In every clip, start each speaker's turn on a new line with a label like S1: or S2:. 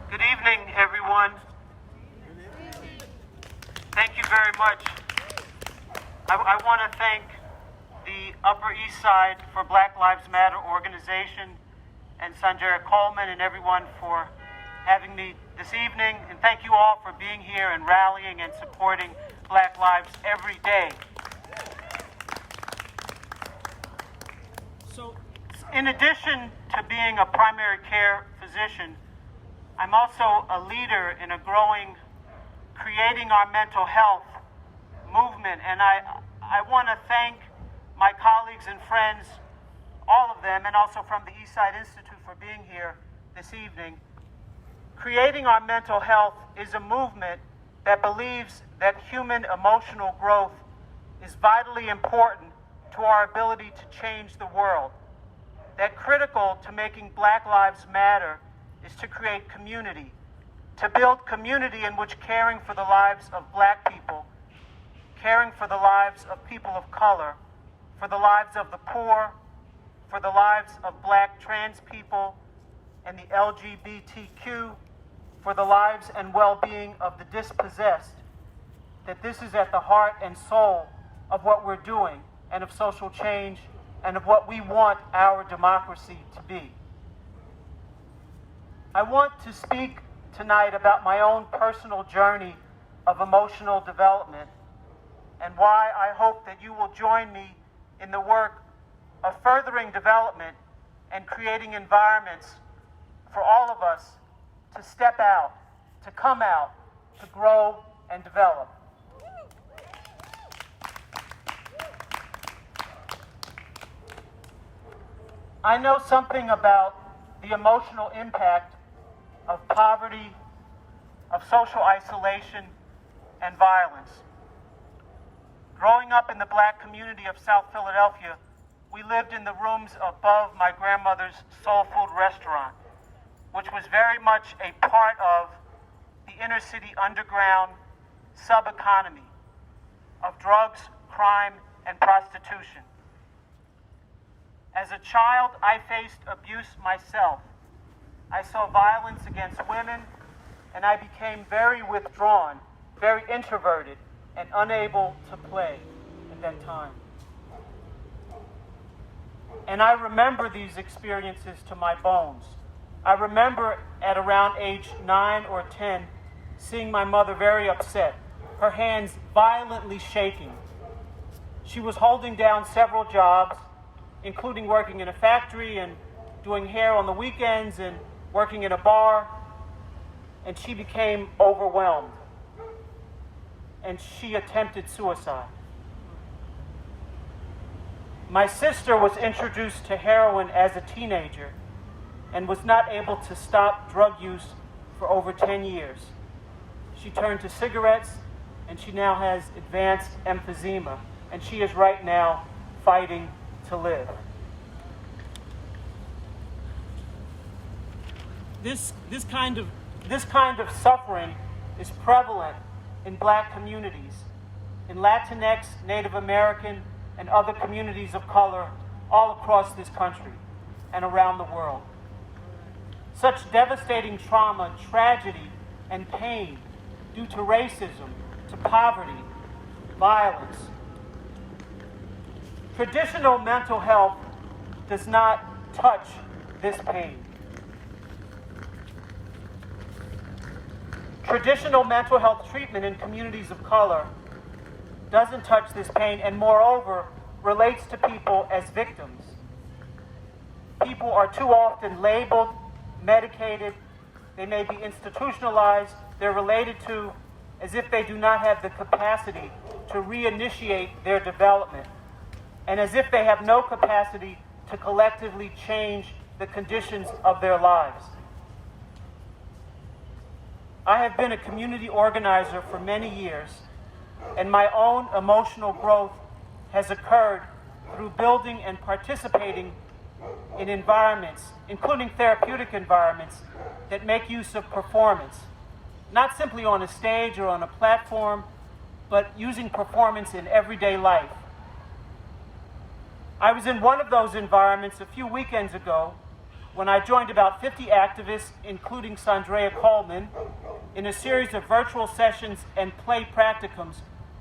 S1: Good evening, everyone. Thank you very much. I want to thank the Upper East Side for Black Lives Matter organization and Sanjay Coleman and everyone for having me this evening. And thank you all for being here and rallying and supporting Black lives every day. So, in addition to being a primary care physician, I'm also a leader in a growing Creating Our Mental Health movement, and I want to thank my colleagues and friends, all of them, and also from the Eastside Institute for being here this evening. Creating Our Mental Health is a movement that believes that human emotional growth is vitally important to our ability to change the world. That critical to making Black lives matter is to create community, to build community in which caring for the lives of Black people, caring for the lives of people of color, for the lives of the poor, for the lives of Black trans people and the LGBTQ, for the lives and well-being of the dispossessed, that this is at the heart and soul of what we're doing and of social change and of what we want our democracy to be. I want to speak tonight about my own personal journey of emotional development and why I hope that you will join me in the work of furthering development and creating environments for all of us to step out, to come out, to grow and develop. I know something about the emotional impact of poverty, of social isolation, and violence. Growing up in the Black community of South Philadelphia, we lived in the rooms above my grandmother's soul food restaurant, which was very much a part of the inner city underground sub-economy of drugs, crime, and prostitution. As a child, I faced abuse myself. I saw violence against women, and I became very withdrawn, very introverted, and unable to play at that time. And I remember these experiences to my bones. I remember at around age 9 or 10, seeing my mother very upset, her hands violently shaking. She was holding down several jobs, including working in a factory and doing hair on the weekends and working in a bar, and she became overwhelmed, and she attempted suicide. My sister was introduced to heroin as a teenager and was not able to stop drug use for over 10 years. She turned to cigarettes, and she now has advanced emphysema, and she is right now fighting to live. This kind of suffering is prevalent in Black communities, in Latinx, Native American, and other communities of color all across this country and around the world. Such devastating trauma, tragedy, and pain due to racism, to poverty, violence. Traditional mental health does not touch this pain. Traditional mental health treatment in communities of color doesn't touch this pain, and moreover, relates to people as victims. People are too often labeled, medicated, they may be institutionalized, they're related to as if they do not have the capacity to reinitiate their development, and as if they have no capacity to collectively change the conditions of their lives. I have been a community organizer for many years, and my own emotional growth has occurred through building and participating in environments, including therapeutic environments, that make use of performance, not simply on a stage or on a platform, but using performance in everyday life. I was in one of those environments a few weekends ago when I joined about 50 activists, including Sandrea Coleman, in a series of virtual sessions and play practicums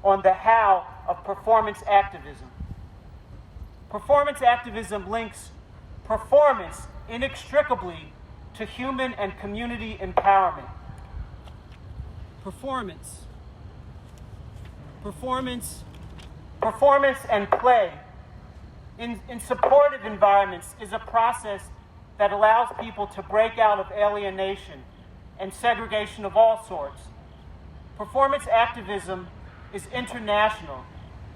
S1: on the how of performance activism. Performance activism links performance inextricably to human and community empowerment. Performance and play in supportive environments is a process that allows people to break out of alienation and segregation of all sorts. Performance activism is international,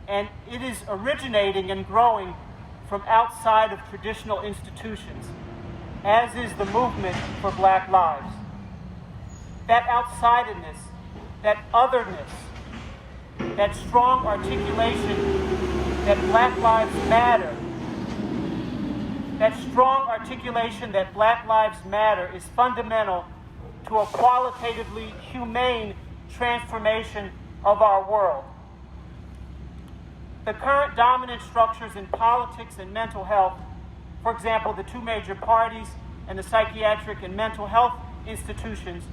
S1: and it is originating and growing from outside of traditional institutions, as is the movement for Black lives. That outsidedness, that otherness, that strong articulation that Black lives matter, that strong articulation that Black lives matter is fundamental to a qualitatively humane transformation of our world. The current dominant structures in politics and mental health, for example, the two major parties and the psychiatric and mental health institutions,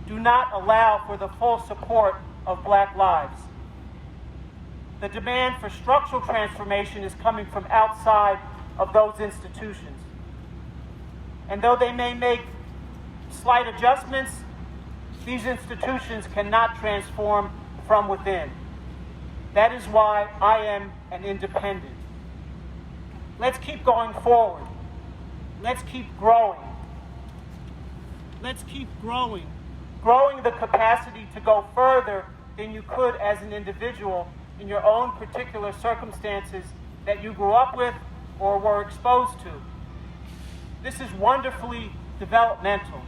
S1: do not allow for the full support of Black lives. The demand for structural transformation is coming from outside of those institutions. And though they may make slight adjustments, these institutions cannot transform from within. That is why I am an independent. Let's keep going forward. Let's keep growing. Let's keep growing. Growing the capacity to go further than you could as an individual in your own particular circumstances that you grew up with or were exposed to. This is wonderfully developmental.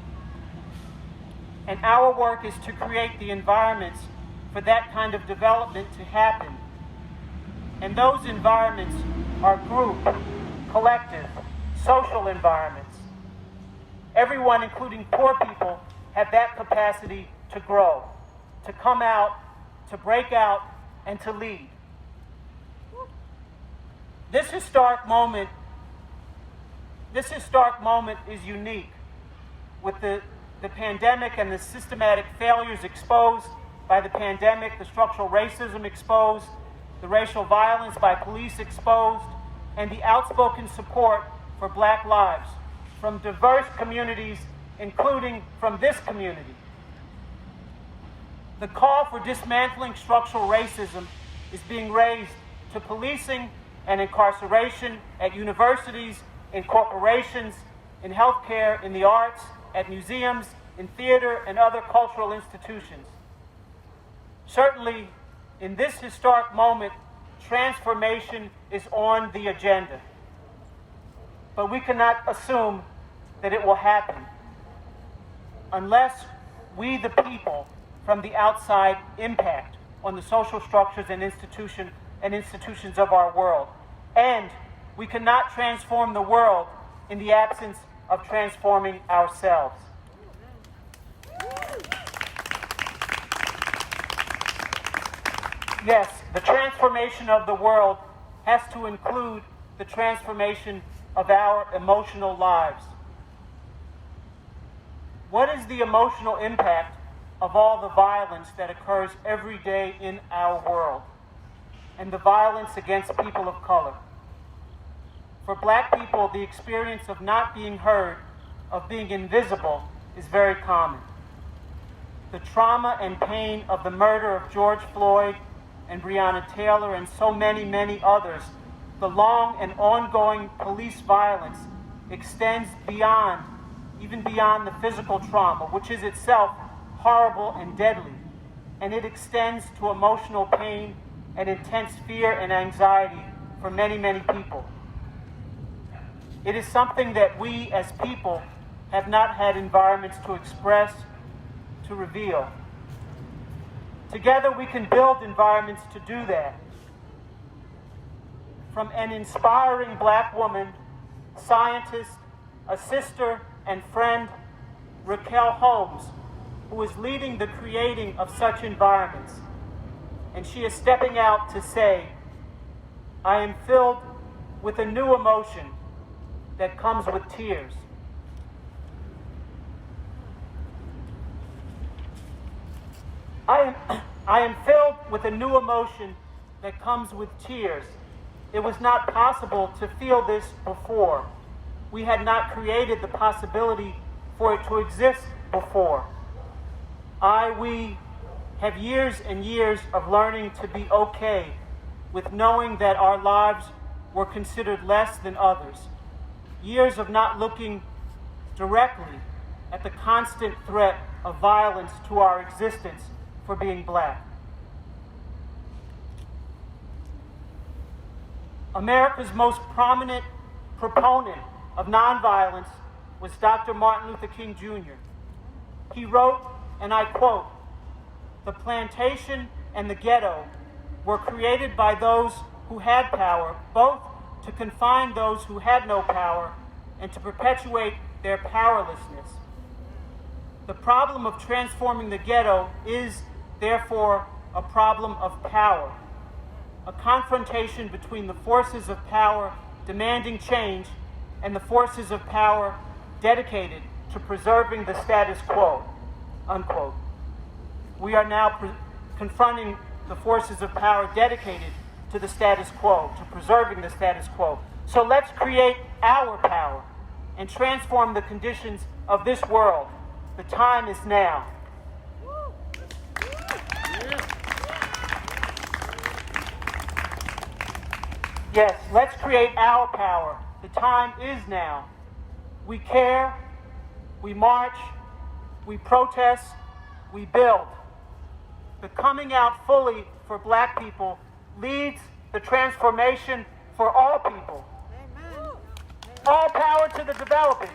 S1: And our work is to create the environments for that kind of development to happen. And those environments are group, collective, social environments. Everyone, including poor people, have that capacity to grow, to come out, to break out, and to lead. This historic moment is unique with the pandemic and the systematic failures exposed by the pandemic, the structural racism exposed, the racial violence by police exposed, and the outspoken support for Black lives from diverse communities, including from this community. The call for dismantling structural racism is being raised to policing and incarceration at universities, in corporations, in healthcare, in the arts, at museums, in theater, and other cultural institutions. Certainly, in this historic moment, transformation is on the agenda. But we cannot assume that it will happen unless we, the people, from the outside, impact on the social structures and institutions of our world. And we cannot transform the world in the absence of transforming ourselves. Yes, the transformation of the world has to include the transformation of our emotional lives. What is the emotional impact of all the violence that occurs every day in our world, and the violence against people of color? For Black people, the experience of not being heard, of being invisible, is very common. The trauma and pain of the murder of George Floyd and Breonna Taylor and so many, many others, the long and ongoing police violence extends beyond, even beyond the physical trauma, which is itself horrible and deadly, and it extends to emotional pain and intense fear and anxiety for many, many people. It is something that we as people have not had environments to express, to reveal. Together we can build environments to do that. From an inspiring Black woman, scientist, a sister and friend, Raquel Holmes, who is leading the creating of such environments. And she is stepping out to say, I am filled with a new emotion that comes with tears. I am filled with a new emotion that comes with tears. It was not possible to feel this before. We had not created the possibility for it to exist before. We have years and years of learning to be okay with knowing that our lives were considered less than others. Years of not looking directly at the constant threat of violence to our existence for being black. America's most prominent proponent of nonviolence was Dr. Martin Luther King Jr. He wrote, and I quote, "The plantation and the ghetto were created by those who had power, both to confine those who had no power and to perpetuate their powerlessness. The problem of transforming the ghetto is, therefore, a problem of power, a confrontation between the forces of power demanding change and the forces of power dedicated to preserving the status quo," unquote. We are now confronting the forces of power dedicated to the status quo, to preserving the status quo. So let's create our power and transform the conditions of this world. The time is now. Yes, let's create our power. The time is now. We care, we march, we protest, we build. The coming out fully for black people leads the transformation for all people. Amen. All power to the developing.